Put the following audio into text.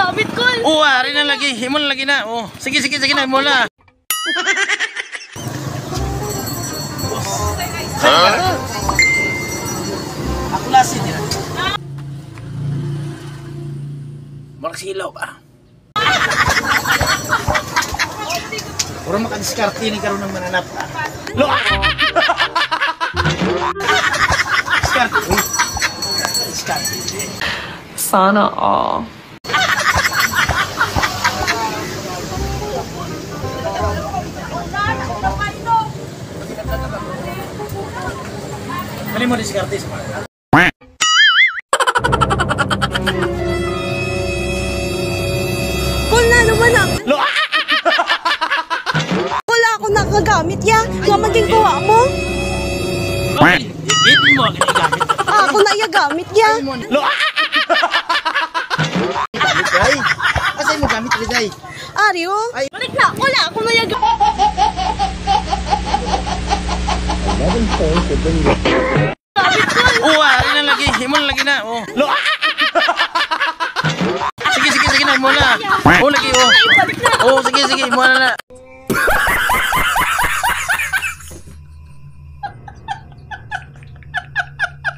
gamit ko. Oo, ari na lagi. Himo na lagi na. Oh, sige na mo na. Ako lasi din. Mark silaw ba? Ora makadiskarte ni karon ng mananap. Lo. Diskarte. Sana all. Kali mo diskarte sa mga. Kung na naman ako. Lo. Wala ako nakagamit ya. Nga maging kuha mo. Hindi mo ginagamit. Ako na gamit ya. Lo. Gamit kay. Asa mo gamit kay? Aryo? Balik na. Wala ako na Oo, ari na lagi. Himo na lagi na. Oh. Lo. Sige na mo na. Oh, lagi oh. Oh, sige mo na.